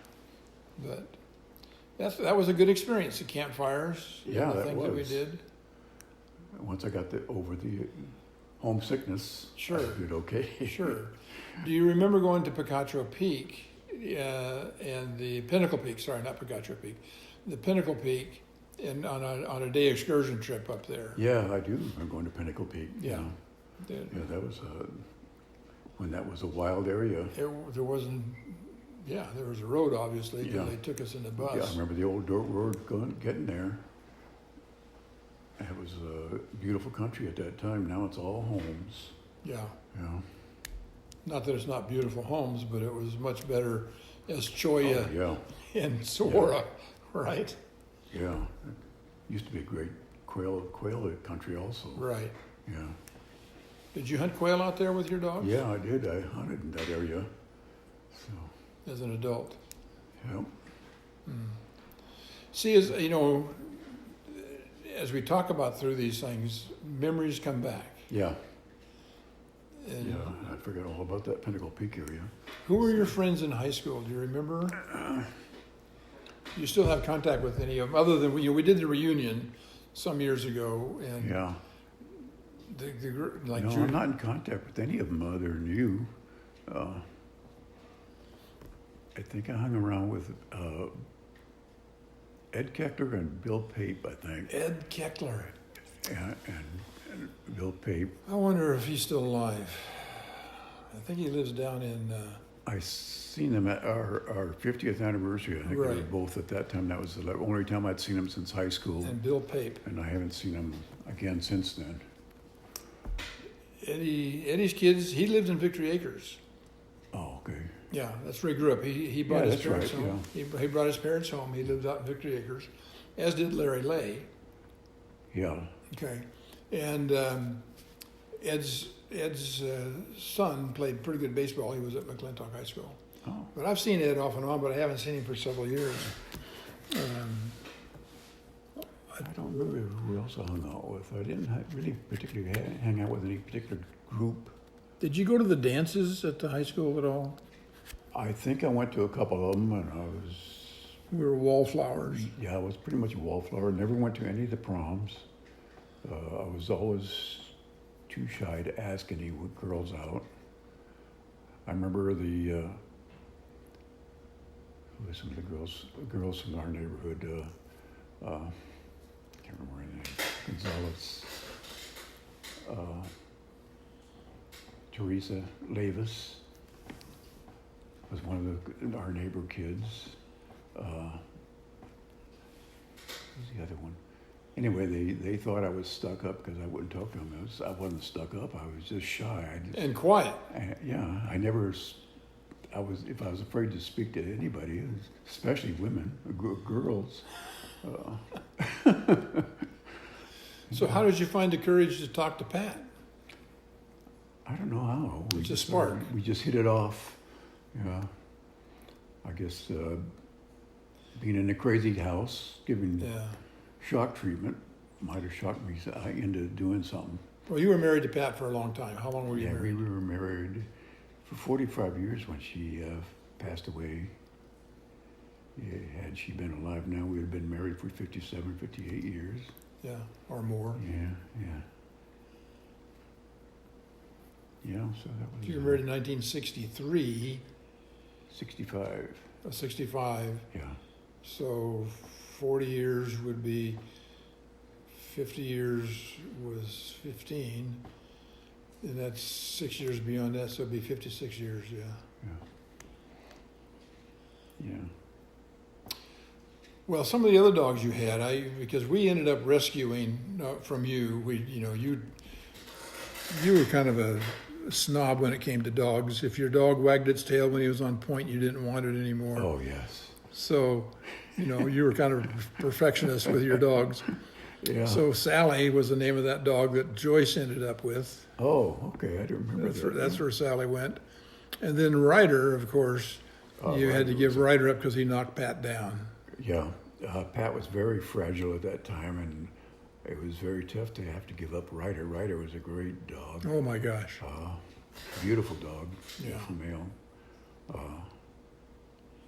But that was a good experience, the campfires, Yeah, the that things that we was. did. Once I got over homesickness, Sure. I did okay. Sure. Do you remember going to Picacho Peak and the Pinnacle Peak? Sorry, not Picacho Peak. The Pinnacle Peak, and on a day excursion trip up there. Yeah, I do. I'm going to Pinnacle Peak. Yeah. Yeah, that was when that was a wild area. There wasn't. Yeah, there was a road, obviously, because Yeah. they took us in the bus. Yeah, I remember the old dirt road getting there. It was a beautiful country at that time. Now it's all homes. Yeah. Yeah. Not that it's not beautiful homes, but it was much better as Choya Oh, yeah. and Sora, right? Yeah. It used to be a great quail country also. Right. Yeah. Did you hunt quail out there with your dogs? Yeah, I did. I hunted in that area. So, As an adult. yeah. See, as you know, as we talk about through these things, memories come back. Yeah. And Yeah. I forgot all about that Pinnacle Peak area. who were your friends in high school? Do you remember? You still have contact with any of them, other than we did the reunion some years ago, and Yeah. like No, Judy. I'm not in contact with any of them other than you. I think I hung around with Ed Keckler and Bill Pape, I think. Ed Keckler. And Bill Pape. I wonder if he's still alive. I think he lives down in. I seen them at our 50th anniversary. I think we were Right. both at that time. That was the only time I'd seen them since high school. And Bill Pape. And I haven't seen them again since then. Eddie's kids. He lived in Victory Acres. Oh, okay. Yeah, that's where he grew up. He brought his that's parents right, home. He brought his parents home. He lived out in Victory Acres, as did Larry Lay. Yeah. Okay, and Ed's son played pretty good baseball. He was at McClintock High School. Oh, But I've seen Ed off and on, but I haven't seen him for several years. I don't remember who else I hung out with. I didn't really particularly hang out with any particular group. Did you go to the dances at the high school at all? I think I went to a couple of them, and I was, We were wallflowers. I was pretty much a wallflower. Never went to any of the proms. I was always too shy to ask any girls out. I remember who were some of the girls from our neighborhood. Can't remember her name. Gonzalez. Teresa Lavis was one of our neighbor kids. Who's the other one? Anyway, they thought I was stuck up because I wouldn't talk to them. I wasn't stuck up. I was just shy. And quiet. I never. If I was afraid to speak to anybody, especially women, girls. So how did you find the courage to talk to Pat? I don't know how. It's a spark. We just hit it off. Yeah. I guess being in a crazy house, giving Yeah. shock treatment might have shocked me into doing something. Well, you were married to Pat for a long time. How long were you Yeah, married? we were married for 45 years when she passed away. Yeah, had she been alive now, we would have been married for 57, 58 years. Yeah, or more. Yeah. Yeah, so that was You were married in 1963, 65. 65. Yeah. So 40 years would be, 50 years was 15. And that's 6 years beyond that, so it'd be 56 years, yeah. Yeah. Well, some of the other dogs you had, because we ended up rescuing from you. You were kind of a snob when it came to dogs. If your dog wagged its tail when he was on point, you didn't want it anymore. Oh, yes. So, you were kind of perfectionist with your dogs. Yeah. So Sally was the name of that dog that Joyce ended up with. Oh, okay. I don't remember that. That's where Sally went. And then Ryder, of course, you had to Ryder give Ryder up because he knocked Pat down. Yeah. Pat was very fragile at that time, and it was very tough to have to give up Ryder. Ryder was a great dog. Oh my gosh. Beautiful dog. Yeah. Beautiful male.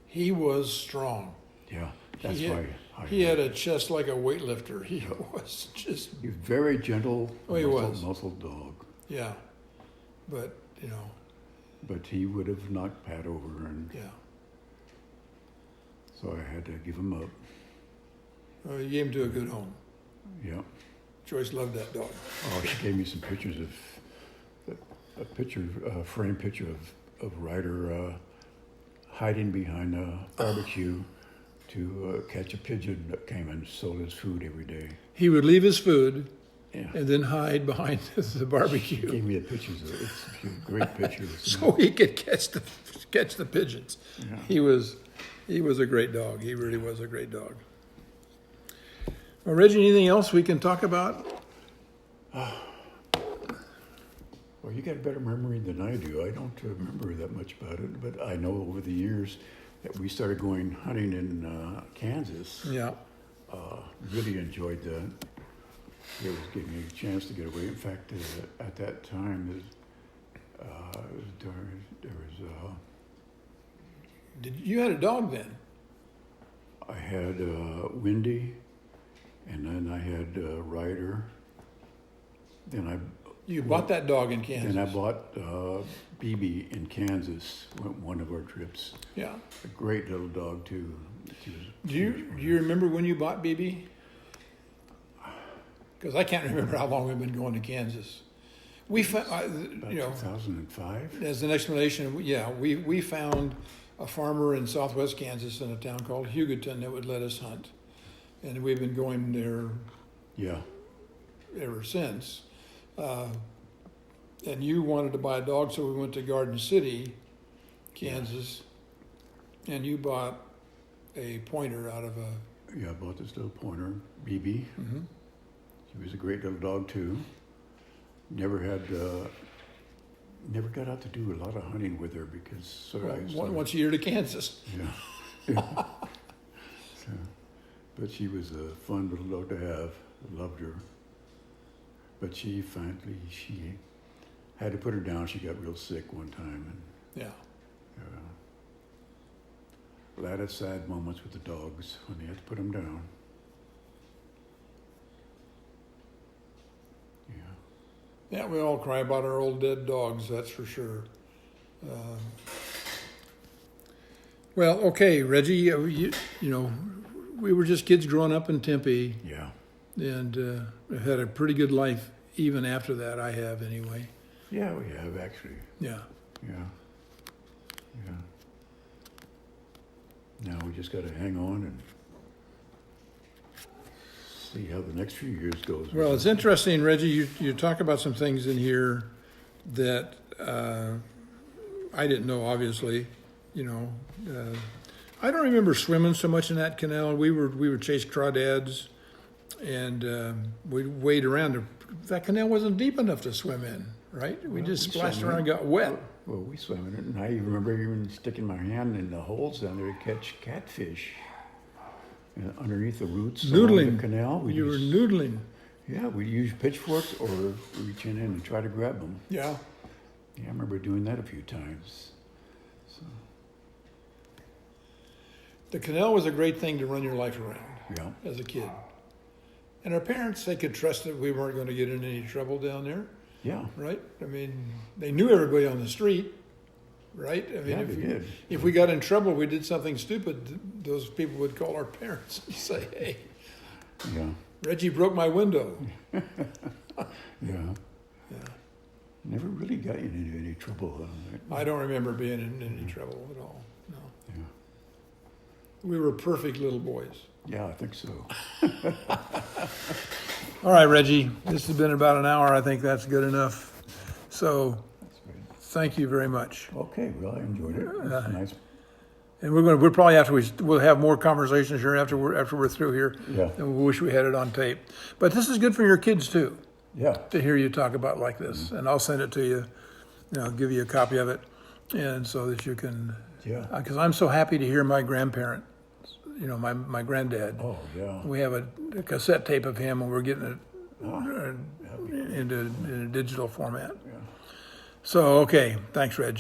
He was strong. Yeah. That's He why He had a chest like a weightlifter. He was just, he was very gentle, Oh, he was. muscled dog. Yeah, but But he would have knocked Pat over, and yeah. so I had to give him up. You gave him to a good home. Yeah. Joyce loved that dog. Oh, she gave me some pictures of a framed picture of Ryder hiding behind a barbecue to catch a pigeon that came and sold his food every day. He would leave his food Yeah. and then hide behind the She barbecue gave me the pictures. It's great pictures. so he could catch the pigeons. Yeah. He was a great dog. He really was a great dog. Well, Reggie, anything else we can talk about? Well, you got a better memory than I do. I don't remember that much about it, but I know over the years that we started going hunting in Kansas. Yeah. Really enjoyed that. It was giving me a chance to get away. In fact, at that time, You had a dog then? I had Windy, and then I had Ryder. Then You bought that dog in Kansas? Then I bought BB in Kansas, one of our trips. Yeah. A great little dog too. Do you remember when you bought BB? Because I can't remember how long we've been going to Kansas. We found, About 2005. as an explanation, yeah, we found a farmer in southwest Kansas in a town called Hugoton that would let us hunt, and we've been going there Yeah. ever since. And you wanted to buy a dog, so we went to Garden City, Kansas, and you bought a pointer out of a. Yeah, I bought this little pointer, BB. Mm-hmm. She was a great little dog too. Never got out to do a lot of hunting with her because Once a year to Kansas. Yeah. So, but she was a fun little dog to have. I loved her. But she had to put her down. She got real sick one time, and Yeah. a lot of sad moments with the dogs when they had to put them down. Yeah. Yeah, we all cry about our old dead dogs, that's for sure. Well, okay, Reggie, you know, we were just kids growing up in Tempe, Yeah. and had a pretty good life even after that. I have, anyway. Yeah, we have actually. Yeah. Yeah. Yeah. Now we just got to hang on and see how the next few years goes. Well, it's interesting, Reggie. You talk about some things in here that I didn't know. Obviously, you know, I don't remember swimming so much in that canal. We would chase crawdads, and we wade around. That canal wasn't deep enough to swim in, right? We just splashed swam in around and it. got wet. Well, we swam in it, and I remember even sticking my hand in the holes down there to catch catfish. Underneath the roots along Noodling. the canal. You were noodling. Yeah, we'd use pitchforks or reach in and try to grab them. Yeah. Yeah, I remember doing that a few times. So, The canal was a great thing to run your life around yeah. as a kid. And our parents, they could trust that we weren't going to get in any trouble down there, Yeah. right? I mean, they knew everybody on the street, right? I mean, Yeah, they did. if we got in trouble, we did something stupid, those people would call our parents and say, hey, Yeah. Reggie broke my window. Yeah. Yeah. Never really got you into any trouble. I don't remember being in any trouble at all, no. Yeah. We were perfect little boys. Yeah, I think so. All right, Reggie, this has been about an hour. I think that's good enough. So That's great. thank you very much. Okay, well, I enjoyed it. It was nice. And we'll probably we'll have more conversations here after we're through here. Yeah. And we wish we had it on tape. But this is good for your kids too, Yeah. to hear you talk about like this. And I'll send it to you. I'll give you a copy of it, and so that you can. Yeah. Because I'm so happy to hear my grandparent. You know, my granddad. Oh, yeah. We have a cassette tape of him, and we're getting it Oh, in a digital format. yeah. So, okay. Thanks, Reg.